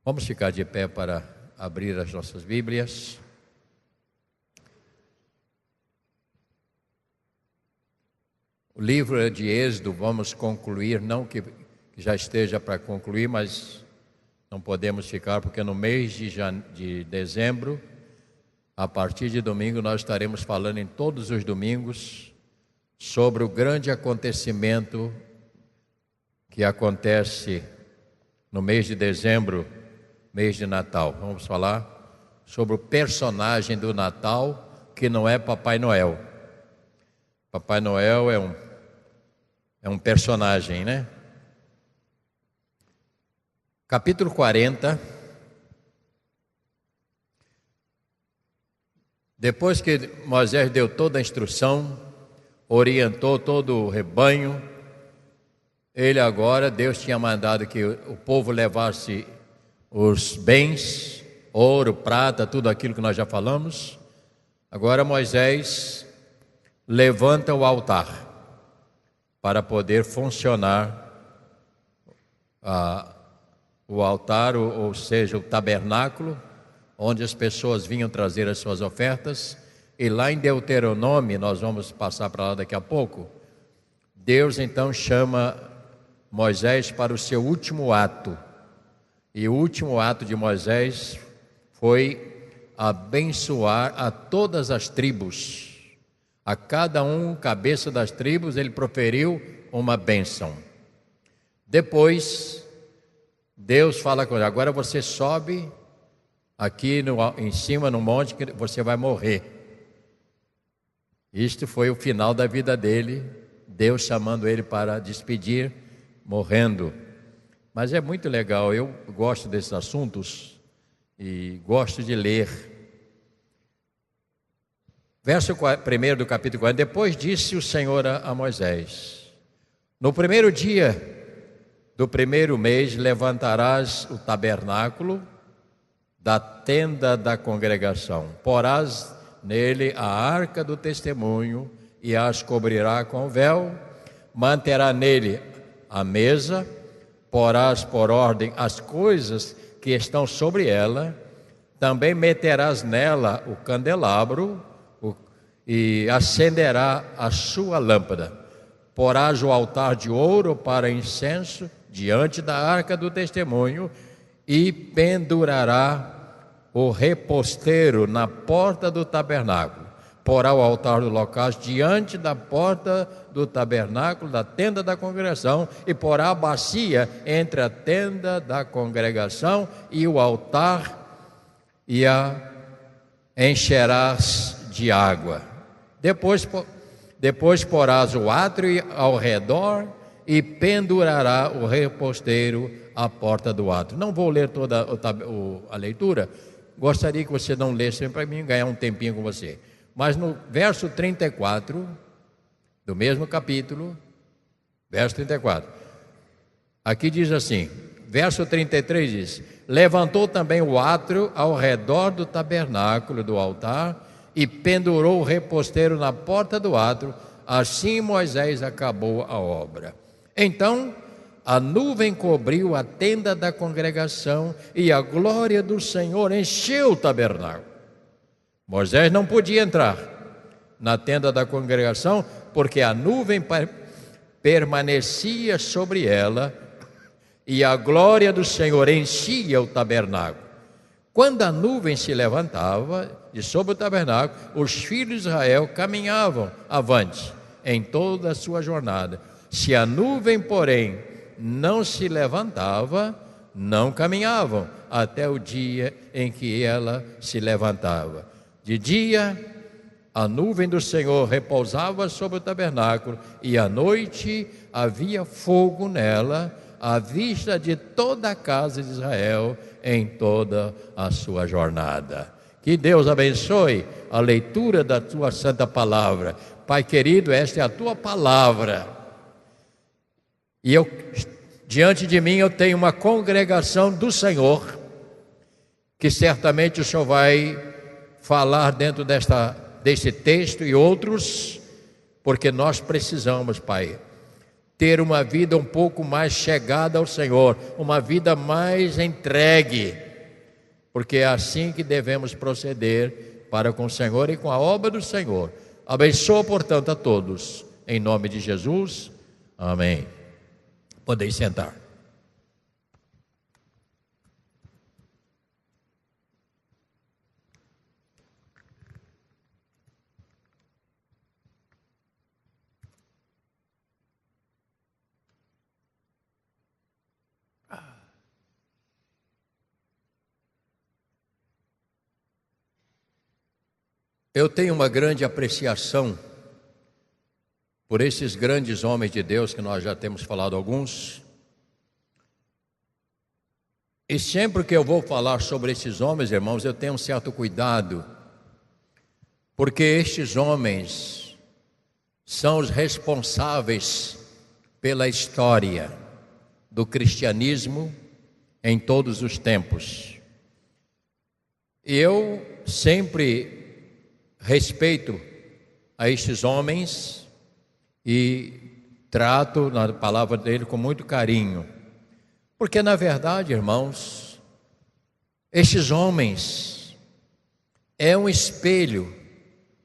Vamos ficar de pé para abrir as nossas Bíblias. O livro de Êxodo vamos concluir, não que já esteja para concluir, mas não podemos ficar porque no mês de dezembro, a partir de domingo, nós estaremos falando em todos os domingos sobre o grande acontecimento que acontece no mês de dezembro, mês de Natal. Vamos falar sobre o personagem do Natal, que não é Papai Noel. Papai Noel é um personagem, né? Capítulo 40. Depois que Moisés deu toda a instrução, orientou todo o rebanho, Deus tinha mandado que o povo levasse os bens, ouro, prata, tudo aquilo que nós já falamos. Agora Moisés levanta o altar para poder funcionar o altar, ou seja, o tabernáculo, onde as pessoas vinham trazer as suas ofertas. E lá em Deuteronômio, nós vamos passar para lá daqui a pouco, Deus então chama Moisés para o seu último ato. E o último ato de Moisés foi abençoar a todas as tribos. A cada um, cabeça das tribos, ele proferiu uma bênção. Depois, Deus fala com ele: agora você sobe aqui em cima no monte, que você vai morrer. Isto foi o final da vida dele, Deus chamando ele para despedir, morrendo. Mas é muito legal, eu gosto desses assuntos e gosto de ler. Verso 1 do capítulo 40. Depois disse o Senhor a Moisés: no primeiro dia do primeiro mês levantarás o tabernáculo da tenda da congregação. Porás nele a arca do testemunho e as cobrirá com véu. Manterá nele a mesa. Porás por ordem as coisas que estão sobre ela. Também meterás nela o candelabro e acenderá a sua lâmpada. Porás o altar de ouro para incenso diante da arca do testemunho e pendurará o reposteiro na porta do tabernáculo. Porá o altar do holocausto diante da porta do tabernáculo, da tenda da congregação, e porá a bacia entre a tenda da congregação e o altar, e a encherás de água. Depois porás o átrio ao redor e pendurará o reposteiro à porta do átrio. Não vou ler toda a leitura, gostaria que você não lesse para mim ganhar um tempinho com você. Mas no verso 34, do mesmo capítulo, verso 34, aqui diz assim, verso 33 diz: levantou também o átrio ao redor do tabernáculo do altar e pendurou o reposteiro na porta do átrio. Assim Moisés acabou a obra. Então a nuvem cobriu a tenda da congregação e a glória do Senhor encheu o tabernáculo. Moisés não podia entrar na tenda da congregação porque a nuvem permanecia sobre ela e a glória do Senhor enchia o tabernáculo. Quando a nuvem se levantava de sobre o tabernáculo, os filhos de Israel caminhavam avante em toda a sua jornada. Se a nuvem, porém, não se levantava, não caminhavam até o dia em que ela se levantava. De dia, a nuvem do Senhor repousava sobre o tabernáculo, e à noite havia fogo nela, à vista de toda a casa de Israel em toda a sua jornada. Que Deus abençoe a leitura da tua santa palavra. Pai querido, esta é a tua palavra. E diante de mim eu tenho uma congregação do Senhor, que certamente o Senhor vai falar dentro desse texto e outros, porque nós precisamos, Pai, ter uma vida um pouco mais chegada ao Senhor, uma vida mais entregue, porque é assim que devemos proceder para com o Senhor e com a obra do Senhor. Abençoa, portanto, a todos, em nome de Jesus, amém. Podeis sentar. Eu tenho uma grande apreciação por esses grandes homens de Deus, que nós já temos falado alguns. E sempre que eu vou falar sobre esses homens, irmãos, eu tenho um certo cuidado, porque estes homens são os responsáveis pela história do cristianismo em todos os tempos. E eu sempre respeito a estes homens e trato na palavra dele com muito carinho, porque na verdade, irmãos, estes homens é um espelho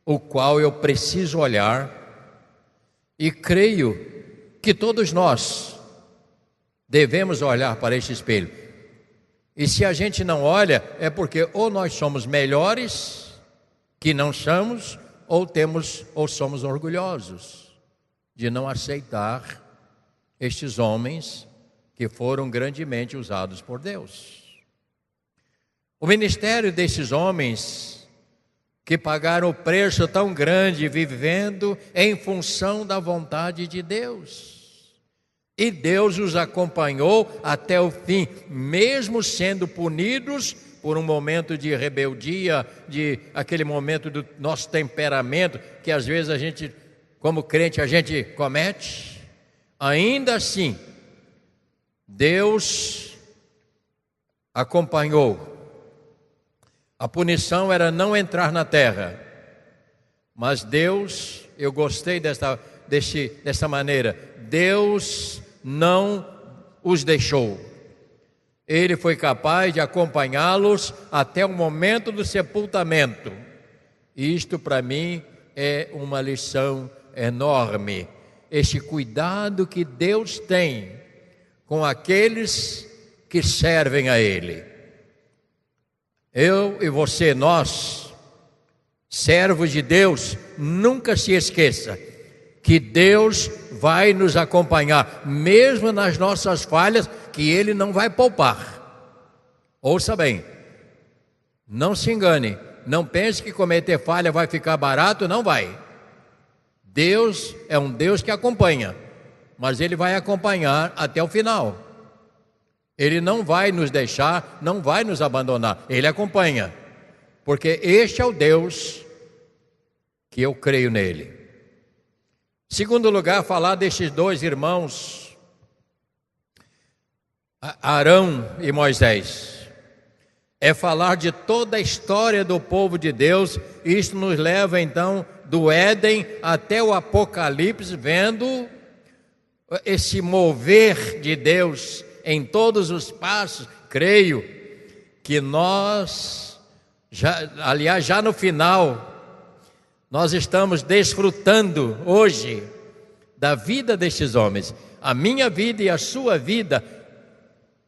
o qual eu preciso olhar, e creio que todos nós devemos olhar para este espelho. E se a gente não olha, é porque ou nós somos melhores que não somos, ou somos orgulhosos de não aceitar estes homens que foram grandemente usados por Deus. O ministério desses homens que pagaram o preço tão grande vivendo em função da vontade de Deus. E Deus os acompanhou até o fim, mesmo sendo punidos por um momento de rebeldia, de aquele momento do nosso temperamento, que às vezes a gente, como crente, a gente comete. Ainda assim, Deus acompanhou. A punição era não entrar na terra, mas Deus, eu gostei dessa maneira, Deus não os deixou. Ele foi capaz de acompanhá-los até o momento do sepultamento. Isto para mim é uma lição enorme. Este cuidado que Deus tem com aqueles que servem a Ele. Eu e você, nós, servos de Deus, nunca se esqueça que Deus vai nos acompanhar, mesmo nas nossas falhas, que Ele não vai poupar. Ouça bem, não se engane, não pense que cometer falha vai ficar barato, não vai. Deus é um Deus que acompanha, mas Ele vai acompanhar até o final. Ele não vai nos deixar, não vai nos abandonar, Ele acompanha, porque este é o Deus que eu creio nele. Segundo lugar, falar destes dois irmãos, Arão e Moisés, é falar de toda a história do povo de Deus. Isto nos leva então do Éden até o Apocalipse, vendo esse mover de Deus em todos os passos. Creio que nós, já no final, nós estamos desfrutando hoje da vida destes homens. A minha vida e a sua vida,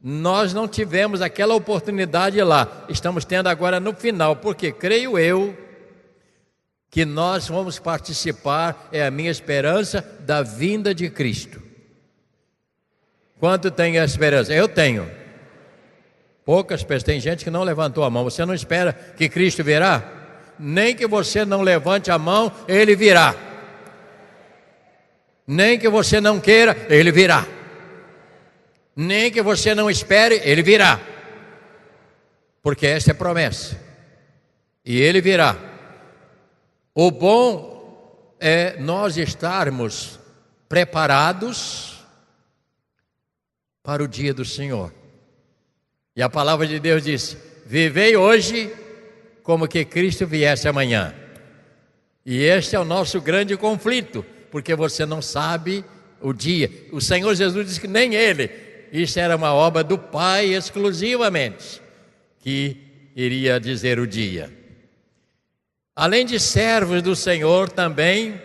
nós não tivemos aquela oportunidade lá, estamos tendo agora no final, porque creio eu que nós vamos participar, é a minha esperança, da vinda de Cristo. Quanto tem a esperança? Eu tenho. Poucas pessoas, tem gente que não levantou a mão. Você não espera que Cristo virá? Nem que você não levante a mão, Ele virá. Nem que você não queira, Ele virá. Nem que você não espere, Ele virá. Porque essa é a promessa. E Ele virá. O bom é nós estarmos preparados para o dia do Senhor. E a palavra de Deus diz: vivei hoje como que Cristo viesse amanhã. E este é o nosso grande conflito, porque você não sabe o dia. O Senhor Jesus disse que nem ele. Isso era uma obra do Pai exclusivamente, que iria dizer o dia. Além de servos do Senhor, também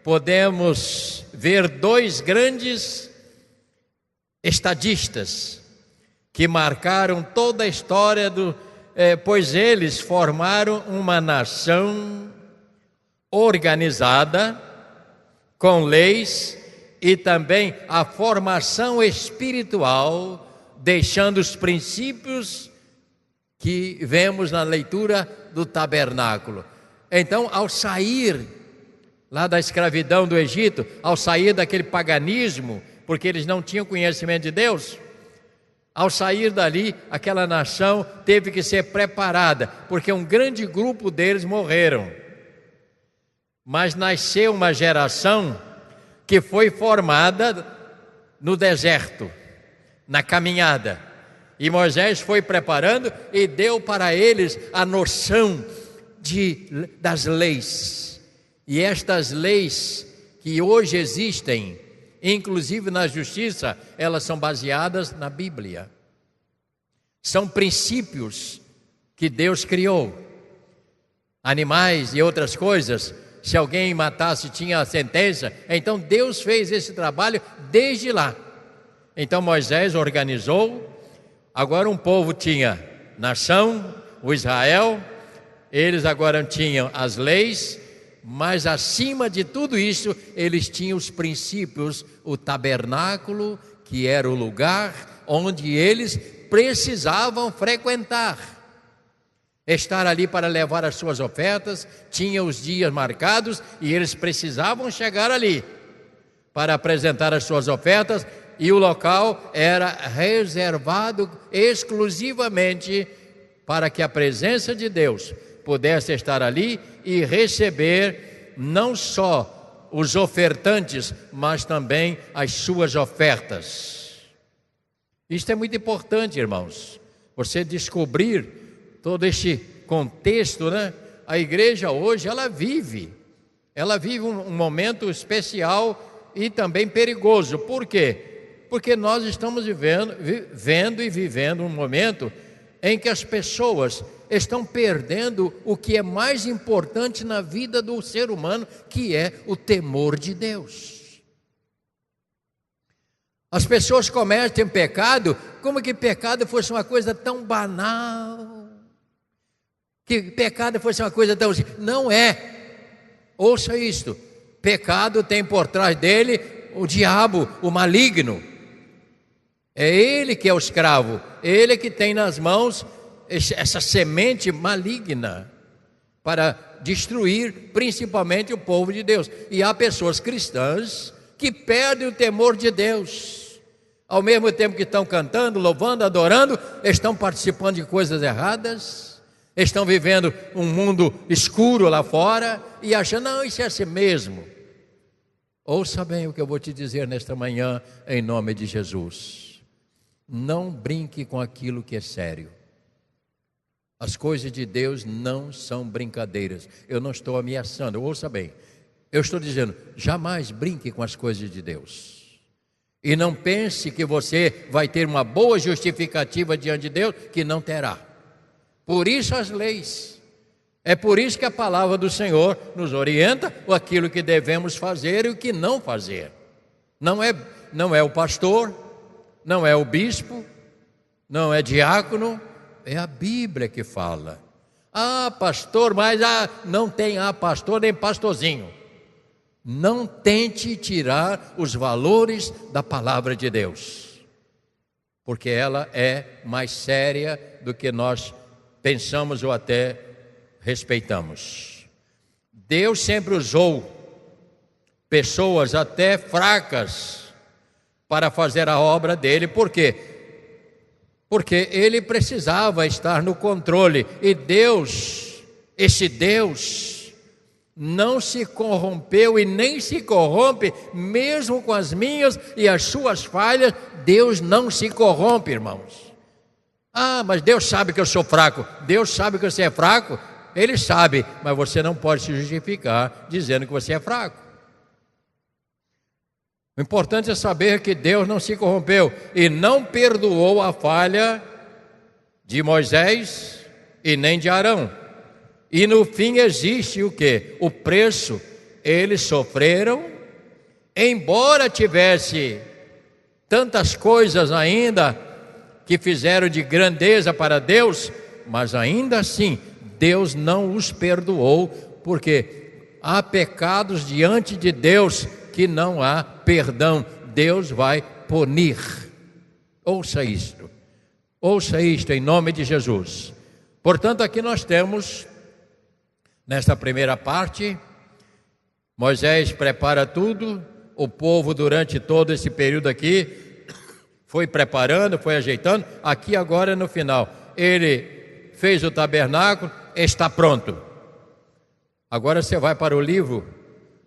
podemos ver dois grandes estadistas que marcaram toda a história pois eles formaram uma nação organizada, com leis e também a formação espiritual, deixando os princípios que vemos na leitura do tabernáculo. Então, ao sair lá da escravidão do Egito, ao sair daquele paganismo, porque eles não tinham conhecimento de Deus, ao sair dali, aquela nação teve que ser preparada, porque um grande grupo deles morreram. Mas nasceu uma geração que foi formada no deserto, na caminhada. E Moisés foi preparando e deu para eles a noção das leis. E estas leis que hoje existem, inclusive na justiça, elas são baseadas na Bíblia. São princípios que Deus criou. Animais e outras coisas, se alguém matasse, tinha a sentença. Então Deus fez esse trabalho desde lá. Então Moisés organizou. Agora um povo tinha nação, o Israel. Eles agora tinham as leis, mas acima de tudo isso, eles tinham os princípios, o tabernáculo, que era o lugar onde eles precisavam frequentar. Estar ali para levar as suas ofertas, tinha os dias marcados e eles precisavam chegar ali para apresentar as suas ofertas, e o local era reservado exclusivamente para que a presença de Deus pudesse estar ali e receber não só os ofertantes, mas também as suas ofertas. Isto é muito importante, irmãos, você descobrir todo este contexto, né? A igreja hoje, ela vive um momento especial e também perigoso. Por quê? Porque nós estamos vivendo um momento em que as pessoas estão perdendo o que é mais importante na vida do ser humano, que é o temor de Deus. As pessoas cometem pecado como que pecado fosse uma coisa tão banal, que pecado fosse uma coisa tão... Não é. Ouça isto: pecado tem por trás dele o diabo, o maligno. É ele que é o escravo, ele que tem nas mãos essa semente maligna para destruir principalmente o povo de Deus. E há pessoas cristãs que perdem o temor de Deus. Ao mesmo tempo que estão cantando, louvando, adorando, estão participando de coisas erradas, estão vivendo um mundo escuro lá fora e achando, não, isso é assim mesmo. Ouça bem o que eu vou te dizer nesta manhã, em nome de Jesus. Não brinque com aquilo que é sério. As coisas de Deus não são brincadeiras. Eu não estou ameaçando, ouça bem. Eu estou dizendo, jamais brinque com as coisas de Deus. E não pense que você vai ter uma boa justificativa diante de Deus, que não terá. Por isso as leis. É por isso que a palavra do Senhor nos orienta aquilo que devemos fazer e o que não fazer. Não é o pastor, não é o bispo, não é diácono, é a Bíblia que fala. Ah, pastor, mas não tem pastor nem pastorzinho. Não tente tirar os valores da palavra de Deus, porque ela é mais séria do que nós pensamos ou até respeitamos. Deus sempre usou pessoas até fracas para fazer a obra dele. Por quê? Porque ele precisava estar no controle. E Deus, esse Deus, não se corrompeu e nem se corrompe, mesmo com as minhas e as suas falhas. Deus não se corrompe, irmãos. Ah, mas Deus sabe que eu sou fraco. Deus sabe que você é fraco. Ele sabe, mas você não pode se justificar dizendo que você é fraco. O importante é saber que Deus não se corrompeu e não perdoou a falha de Moisés e nem de Arão. E no fim existe o quê? O preço. Eles sofreram, embora tivesse tantas coisas ainda que fizeram de grandeza para Deus, mas ainda assim Deus não os perdoou, porque há pecados diante de Deus que não há perdão. Deus vai punir. Ouça isto em nome de Jesus. Portanto, aqui nós temos, nesta primeira parte, Moisés prepara tudo, o povo durante todo esse período aqui foi preparando, foi ajeitando. Aqui agora no final, ele fez o tabernáculo, está pronto. Agora você vai para o livro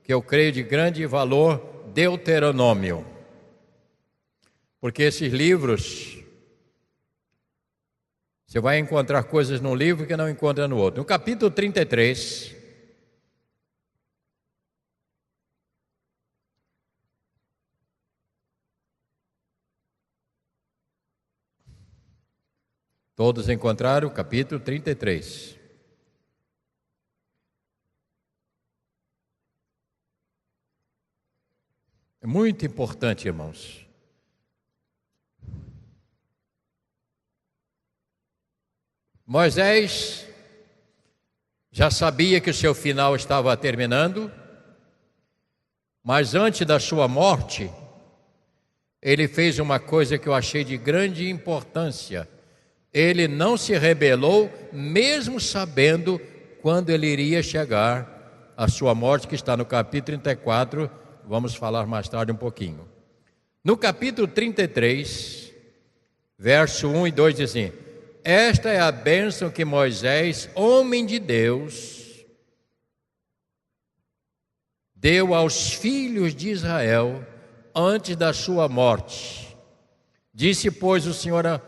que eu creio de grande valor, Deuteronômio. Porque esses livros, você vai encontrar coisas num livro que não encontra no outro. No capítulo 33, todos encontraram o capítulo 33. É muito importante, irmãos. Moisés já sabia que o seu final estava terminando, mas antes da sua morte, ele fez uma coisa que eu achei de grande importância. Ele não se rebelou, mesmo sabendo quando ele iria chegar à sua morte, que está no capítulo 34, vamos falar mais tarde um pouquinho. No capítulo 33, verso 1 e 2 diz assim: esta é a bênção que Moisés, homem de Deus, deu aos filhos de Israel antes da sua morte. Disse, pois, o Senhor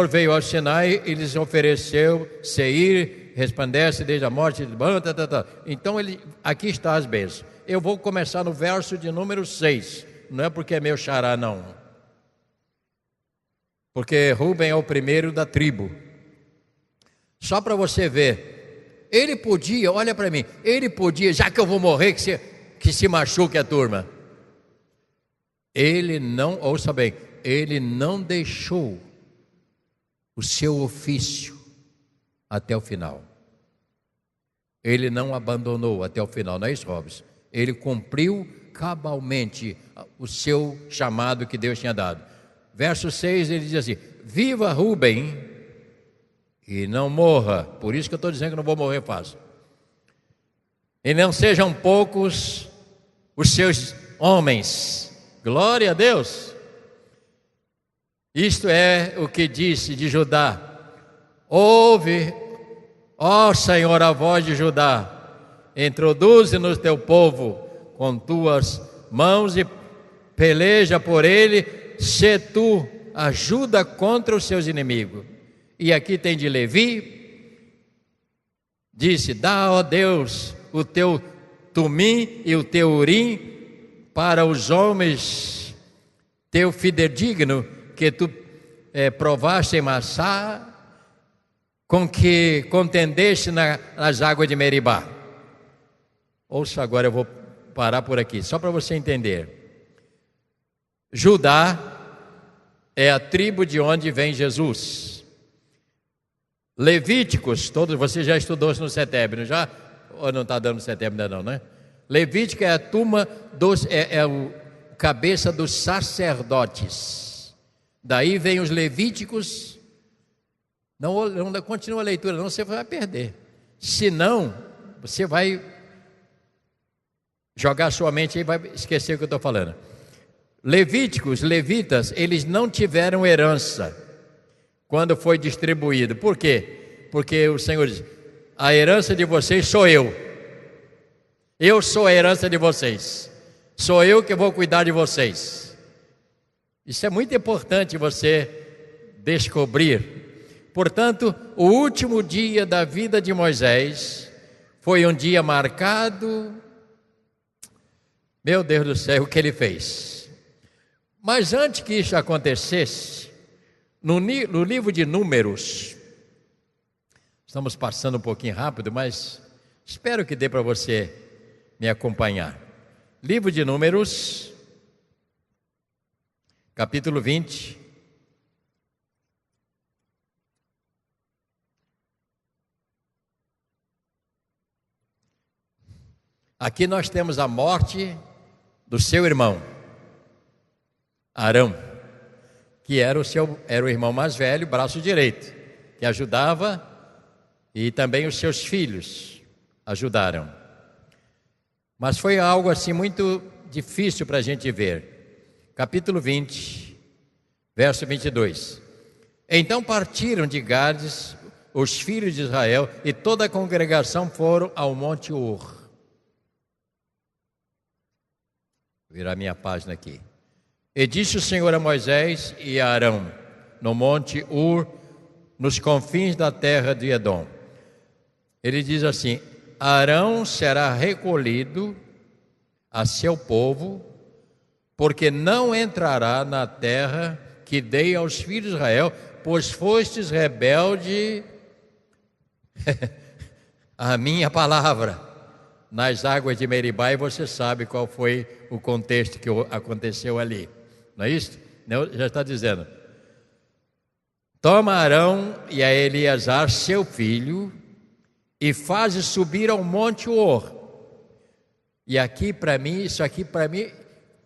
veio ao Sinai e lhes ofereceu Seir, resplandece desde a morte. Então, aqui está as bênçãos. Eu vou começar no verso de número 6. Não é porque é meu xará, não. Porque Rubem é o primeiro da tribo. Só para você ver, ele podia, olha para mim, ele podia, já que eu vou morrer, que se machuque a turma. Ele não, ouça bem, ele não deixou o seu ofício até o final. Ele não abandonou até o final, não é isso, Robson? Ele cumpriu cabalmente o seu chamado que Deus tinha dado. Verso 6, ele diz assim: viva Rubem e não morra. Por isso que eu estou dizendo que não vou morrer fácil. E não sejam poucos os seus homens. Glória a Deus. Isto é o que disse de Judá: ouve, ó Senhor, a voz de Judá, introduze-nos teu povo com tuas mãos e peleja por ele, se tu ajuda contra os seus inimigos. E aqui tem de Levi, disse: dá, ó Deus, o teu tumim e o teu urim para os homens teu fidedigno, que tu provaste em Massá, com que contendeste nas águas de Meribá. Ouça agora, eu vou parar por aqui, só para você entender. Judá é a tribo de onde vem Jesus. Levíticos, todos, você já estudou isso no CETEB, não já? Ou não está dando CETEB ainda não, né? Levítico é a turma o cabeça dos sacerdotes. Daí vem os levíticos. Não continua a leitura, não, você vai perder. Senão, você vai jogar sua mente e vai esquecer o que eu estou falando. Levitas, eles não tiveram herança quando foi distribuído. Por quê? Porque o Senhor diz: a herança de vocês sou eu. Eu sou a herança de vocês. Sou eu que vou cuidar de vocês. Isso é muito importante você descobrir. Portanto, o último dia da vida de Moisés foi um dia marcado Meu Deus do céu, o que ele fez? Mas antes que isso acontecesse, no livro de Números, estamos passando um pouquinho rápido, mas espero que dê para você me acompanhar. Livro de Números, capítulo 20. Aqui nós temos a morte do seu irmão, Arão, que era o irmão mais velho, braço direito, que ajudava, e também os seus filhos ajudaram. Mas foi algo assim muito difícil para a gente ver. Capítulo 20, verso 22. Então partiram de Gades os filhos de Israel, e toda a congregação foram ao monte Ur. Vou virar minha página aqui. E disse o Senhor a Moisés e a Arão, no monte Ur, nos confins da terra de Edom. Ele diz assim: Arão será recolhido a seu povo, porque não entrará na terra que dei aos filhos de Israel, pois fostes rebelde a minha palavra nas águas de Meribá, e você sabe qual foi o contexto que aconteceu ali. Não é isso? Não, já está dizendo. Toma Arão e a Eleazar, seu filho, e faze subir ao monte Or. E aqui para mim,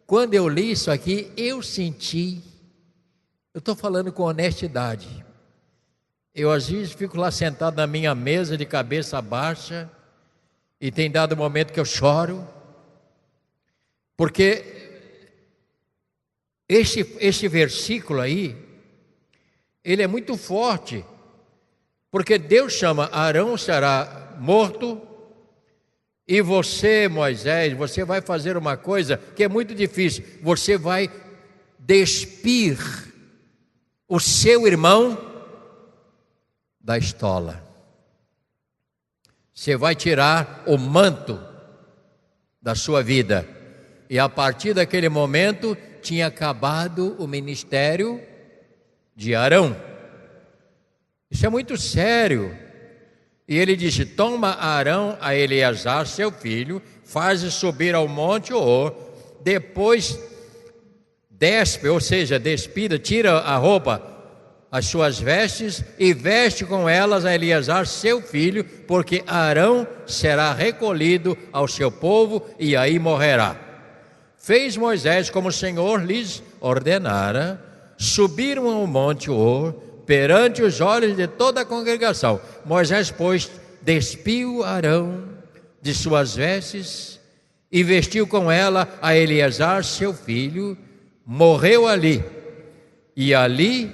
quando eu li isso aqui, eu senti, eu estou falando com honestidade. Eu às vezes fico lá sentado na minha mesa de cabeça baixa, e tem dado um momento que eu choro, porque este versículo aí, ele é muito forte, porque Deus chama: Arão será morto, e você, Moisés, você vai fazer uma coisa que é muito difícil, você vai despir o seu irmão da estola. Você vai tirar o manto da sua vida. E a partir daquele momento tinha acabado o ministério de Arão. Isso é muito sério. E ele disse: toma Arão a Eleazar, seu filho, faz-o subir ao monte Or, depois despe, ou seja, despida, tira a roupa, as suas vestes, e veste com elas a Eleazar, seu filho, porque Arão será recolhido ao seu povo e aí morrerá. Fez Moisés como o Senhor lhes ordenara, subiram ao monte Or, perante os olhos de toda a congregação. Moisés, pois, despiu Arão de suas vestes e vestiu com ela a Eleazar, seu filho, morreu ali. E ali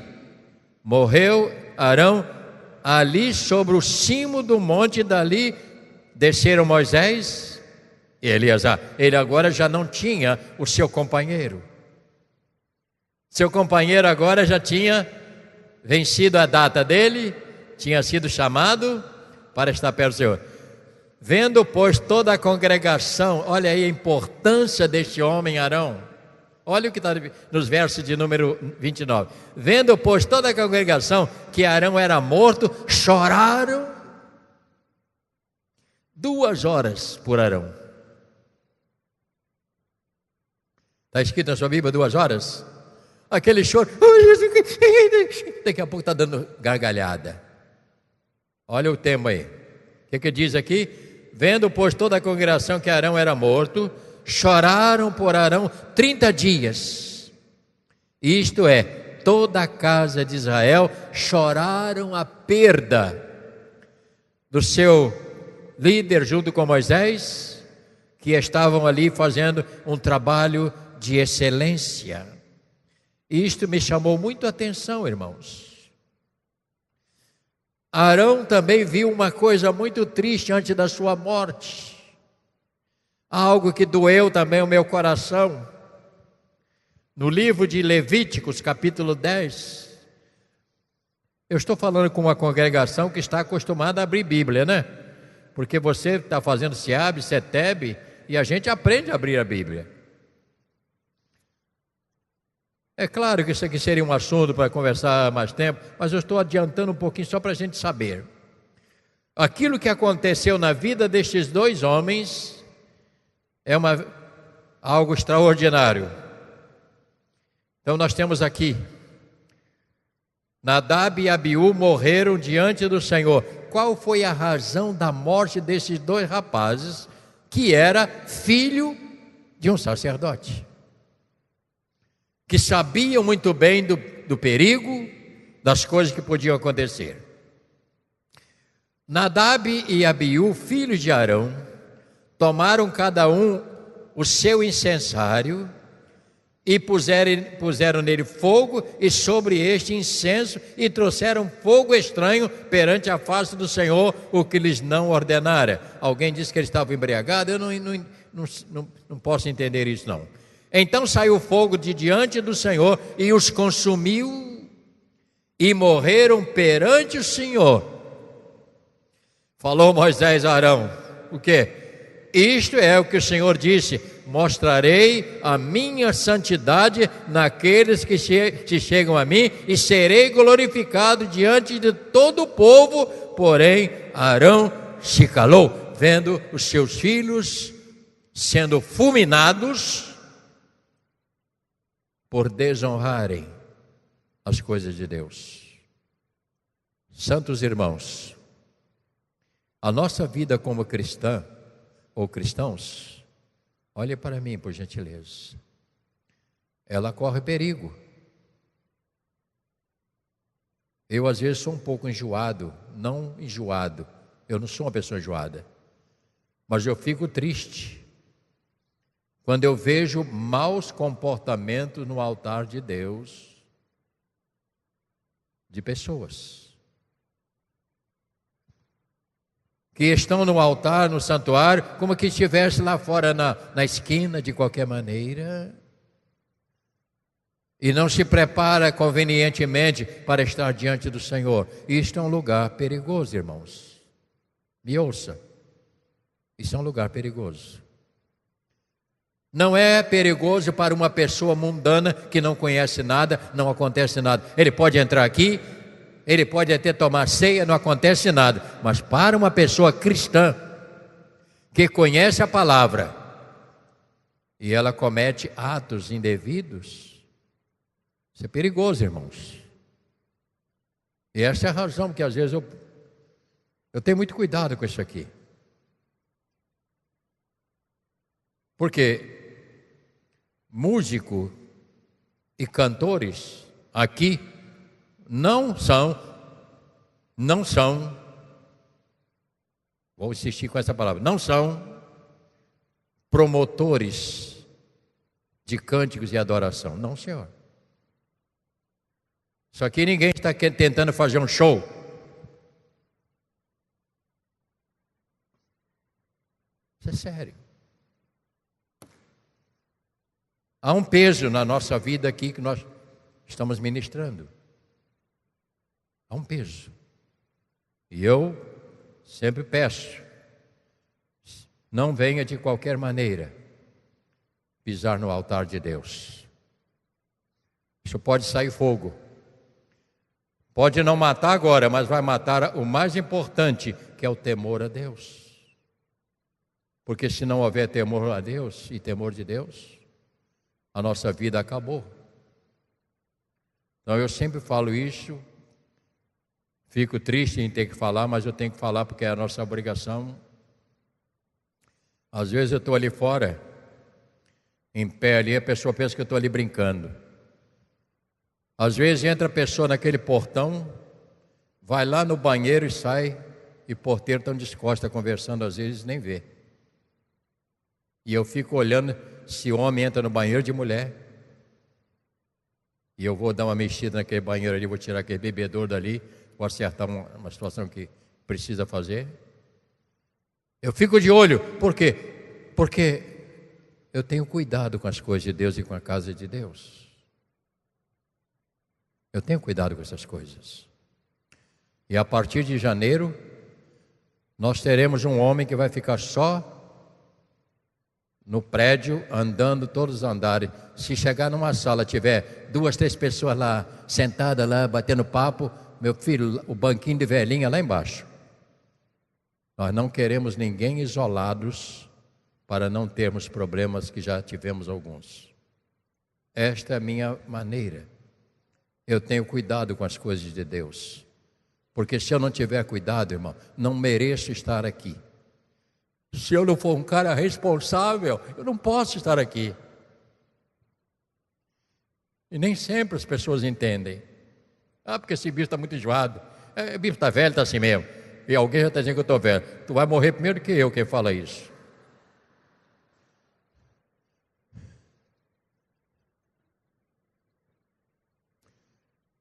morreu Arão, ali sobre o cimo do monte. Dali desceram Moisés e Eleazar. Ele agora já não tinha o seu companheiro. Seu companheiro agora já tinha vencido a data dele, tinha sido chamado para estar perto do Senhor. Vendo, pois, toda a congregação, olha aí a importância deste homem Arão. Olha o que está nos versos de número 29. Vendo, pois, toda a congregação que Arão era morto, choraram 2 horas por Arão. Está escrito na sua Bíblia 2 horas? Aquele choro, daqui a pouco está dando gargalhada. Olha o tema aí. O que diz aqui? Vendo, pois, toda a congregação que Arão era morto, choraram por Arão 30 dias. Isto é, toda a casa de Israel choraram a perda do seu líder junto com Moisés, que estavam ali fazendo um trabalho de excelência. Isto me chamou muito a atenção, irmãos. Arão também viu uma coisa muito triste antes da sua morte. Algo que doeu também o meu coração. No livro de Levíticos, capítulo 10. Eu estou falando com uma congregação que está acostumada a abrir Bíblia, né? Porque você está fazendo SEAB, CETEB, e a gente aprende a abrir a Bíblia. É claro que isso aqui seria um assunto para conversar mais tempo, mas eu estou adiantando um pouquinho só para a gente saber. Aquilo que aconteceu na vida destes dois homens é algo extraordinário. Então nós temos aqui, Nadab e Abiú morreram diante do Senhor. Qual foi a razão da morte desses dois rapazes, que era filho de um sacerdote, que sabiam muito bem do perigo, das coisas que podiam acontecer? Nadab e Abiú, filhos de Arão, tomaram cada um o seu incensário e puseram nele fogo, e sobre este incenso, e trouxeram fogo estranho perante a face do Senhor, o que lhes não ordenara. Alguém disse que eles estavam embriagados. Eu não posso entender isso, não. Então saiu fogo de diante do Senhor e os consumiu, e morreram perante o Senhor. Falou Moisés a Arão: o quê? Isto é o que o Senhor disse: mostrarei a minha santidade naqueles que se chegam a mim, e serei glorificado diante de todo o povo. Porém Arão se calou, vendo os seus filhos sendo fulminados por desonrarem as coisas de Deus. Santos irmãos, a nossa vida como cristã ou cristãos, olhe para mim, por gentileza, ela corre perigo. Eu às vezes sou um pouco enjoado, não enjoado, eu não sou uma pessoa enjoada, mas eu fico triste quando eu vejo maus comportamentos no altar de Deus, de pessoas que estão no altar, no santuário, como que estivesse lá fora na esquina, de qualquer maneira, e não se prepara convenientemente para estar diante do Senhor. Isto é um lugar perigoso, irmãos. Me ouça, isso é um lugar perigoso. Não é perigoso para uma pessoa mundana que não conhece nada, não acontece nada. Ele pode entrar aqui, ele pode até tomar ceia, não acontece nada. Mas para uma pessoa cristã, que conhece a palavra, e ela comete atos indevidos, isso é perigoso, irmãos. E essa é a razão que às vezes eu tenho muito cuidado com isso aqui. Porque músico e cantores aqui não são, vou insistir com essa palavra, não são promotores de cânticos e adoração. Não, senhor. Só que ninguém está tentando fazer um show. Isso é sério. Há um peso na nossa vida aqui que nós estamos ministrando. Há um peso. E eu sempre peço, não venha de qualquer maneira pisar no altar de Deus. Isso pode sair fogo. Pode não matar agora, mas vai matar o mais importante, que é o temor a Deus. Porque se não houver temor a Deus e temor de Deus, a nossa vida acabou. Então eu sempre falo isso, fico triste em ter que falar, mas eu tenho que falar porque é a nossa obrigação. Às vezes eu estou ali fora, em pé ali, a pessoa pensa que eu estou ali brincando. Às vezes entra a pessoa naquele portão, vai lá no banheiro e sai, e o porteiro está de costas conversando, às vezes nem vê. E eu fico olhando se homem entra no banheiro de mulher, e eu vou dar uma mexida naquele banheiro ali, vou tirar aquele bebedouro dali, vou acertar uma situação que precisa fazer. Eu fico de olho, por quê? Porque eu tenho cuidado com as coisas de Deus e com a casa de Deus. Eu tenho cuidado com essas coisas. E a partir de janeiro, nós teremos um homem que vai ficar só no prédio, andando todos os andares. Se chegar numa sala, tiver 2, 3 pessoas lá, sentadas lá, batendo papo, meu filho, o banquinho de velhinha lá embaixo. Nós não queremos ninguém isolados para não termos problemas, que já tivemos alguns. Esta é a minha maneira. Eu tenho cuidado com as coisas de Deus. Porque se eu não tiver cuidado, irmão, não mereço estar aqui. Se eu não for um cara responsável, eu não posso estar aqui. E nem sempre as pessoas entendem. Porque esse bicho está muito enjoado. O bicho está velho, está assim mesmo. E alguém já está dizendo que eu estou velho. Tu vai morrer primeiro que eu, quem fala isso.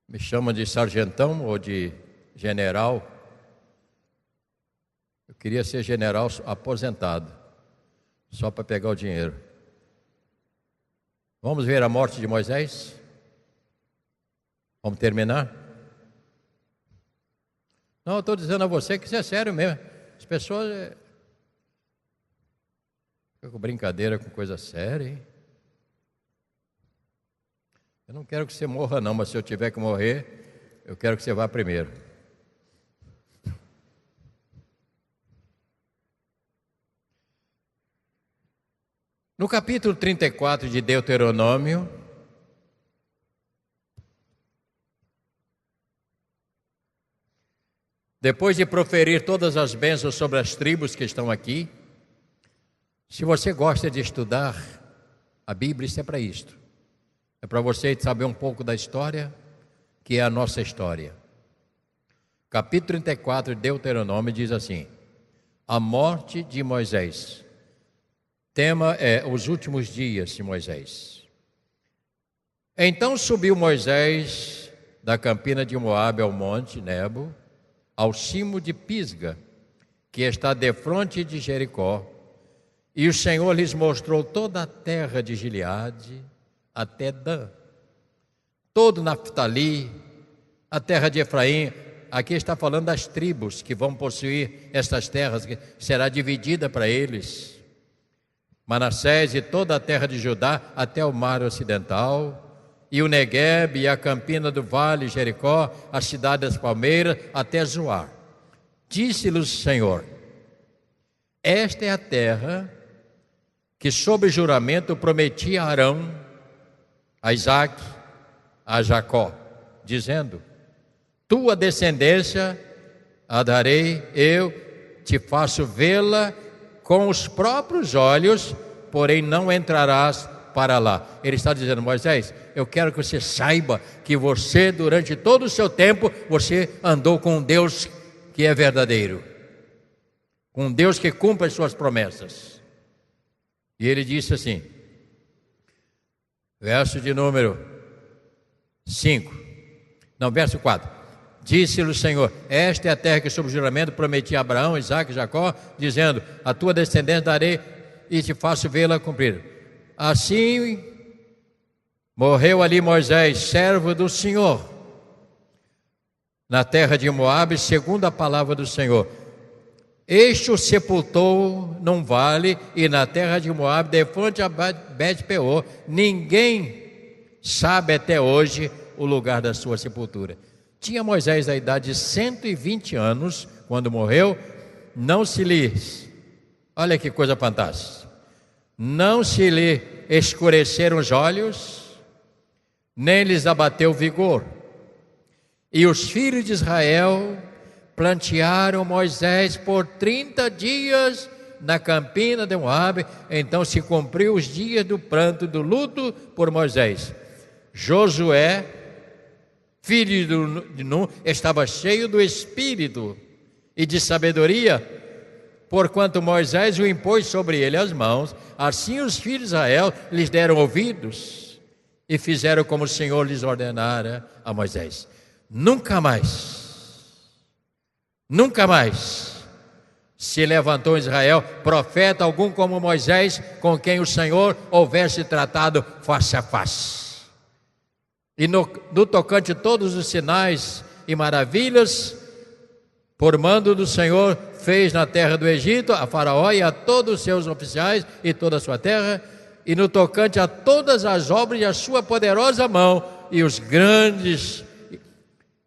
Me chamam de sargentão ou de general. Eu queria ser general aposentado, só para pegar o dinheiro. Vamos ver a morte de Moisés? Vamos terminar? Não, eu estou dizendo a você que isso é sério mesmo. As pessoas ficam com brincadeira com coisa séria, hein? Eu não quero que você morra não, mas se eu tiver que morrer, eu quero que você vá primeiro. No capítulo 34 de Deuteronômio, depois de proferir todas as bênçãos sobre as tribos que estão aqui, se você gosta de estudar a Bíblia, isso é para isto. É para você saber um pouco da história, que é a nossa história. Capítulo 34 de Deuteronômio diz assim: a morte de Moisés. Tema é os últimos dias de Moisés. Então subiu Moisés da campina de Moabe ao monte Nebo, ao cimo de Pisga, que está defronte de Jericó, e o Senhor lhes mostrou toda a terra de Gileade, até Dan, todo Naftali, a terra de Efraim. Aqui está falando das tribos que vão possuir estas terras, que será dividida para eles. Manassés e toda a terra de Judá, até o mar ocidental, e o Negueb e a campina do vale, Jericó, a cidade das palmeiras, até Zoar. Disse-lhes o Senhor: esta é a terra que sob juramento prometi a Arão, a Isaque, a Jacó, dizendo: tua descendência a darei, eu te faço vê-la com os próprios olhos, porém não entrarás para lá. Ele está dizendo: Moisés, eu quero que você saiba que você, durante todo o seu tempo, você andou com um Deus que é verdadeiro, com um Deus que cumpre as suas promessas. E ele disse assim, verso de número 5, não, verso 4: disse-lhe o Senhor: esta é a terra que sob juramento prometi a Abraão, Isaque e Jacó, dizendo: a tua descendência darei e te faço vê-la cumprir. Assim morreu ali Moisés, servo do Senhor, na terra de Moabe, segundo a palavra do Senhor. Este o sepultou num vale, e na terra de Moabe, defronte a Bet-peor. Ninguém sabe até hoje o lugar da sua sepultura. Tinha Moisés a idade de 120 anos, quando morreu. Não se lhe, olha que coisa fantástica, não se lhe escureceram os olhos, nem lhes abateu o vigor. E os filhos de Israel plantearam Moisés por 30 dias na campina de Moabe. Então se cumpriu os dias do pranto, do luto por Moisés. Josué, filho de Nun, estava cheio do Espírito e de sabedoria, porquanto Moisés o impôs sobre ele as mãos. Assim os filhos de Israel lhes deram ouvidos e fizeram como o Senhor lhes ordenara a Moisés. Nunca mais se levantou em Israel profeta algum como Moisés, com quem o Senhor houvesse tratado face a face. E no tocante todos os sinais e maravilhas, por mando do Senhor, fez na terra do Egito, a Faraó e a todos os seus oficiais e toda a sua terra, e no tocante a todas as obras de a sua poderosa mão e os grandes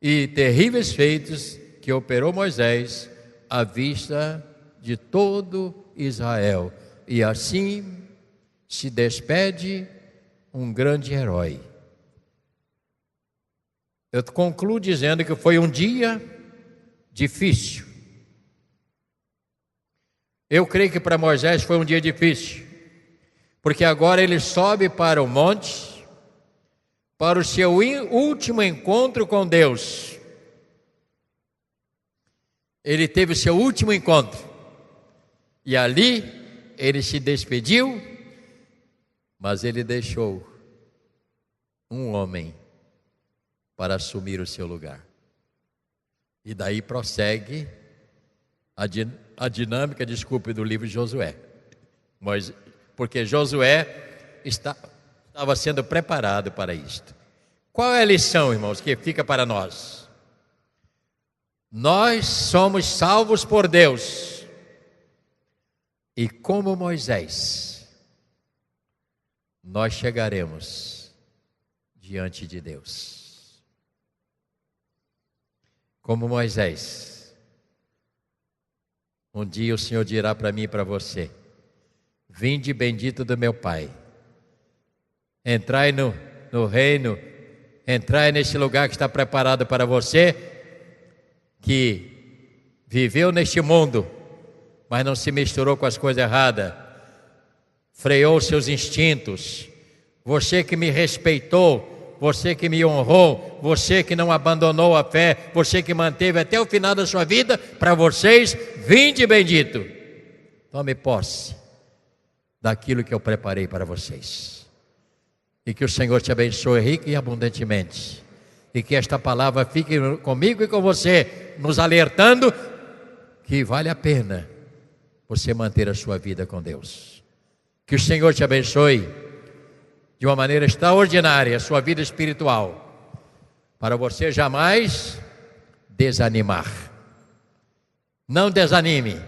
e terríveis feitos que operou Moisés à vista de todo Israel. E assim se despede um grande herói. Eu concluo dizendo que foi um dia difícil. Eu creio que para Moisés foi um dia difícil, porque agora ele sobe para o monte, para o seu último encontro com Deus. Ele teve o seu último encontro, e ali ele se despediu, mas ele deixou um homem para assumir o seu lugar. E daí prossegue a dinâmica, desculpe, do livro de Josué. Porque Josué estava sendo preparado para isto. Qual é a lição, irmãos, que fica para nós? Nós somos salvos por Deus. E como Moisés, nós chegaremos diante de Deus. Como Moisés, um dia o Senhor dirá para mim e para você: vinde bendito do meu Pai, entrai no reino, entrai nesse lugar que está preparado para você, que viveu neste mundo, mas não se misturou com as coisas erradas, freou seus instintos, você que me respeitou, você que me honrou, você que não abandonou a fé, você que manteve até o final da sua vida, para vocês, vinde bendito, tome posse daquilo que eu preparei para vocês. E que o Senhor te abençoe rica e abundantemente. E que esta palavra fique comigo e com você, nos alertando que vale a pena você manter a sua vida com Deus. Que o Senhor te abençoe de uma maneira extraordinária a sua vida espiritual, para você jamais desanimar. Não desanime.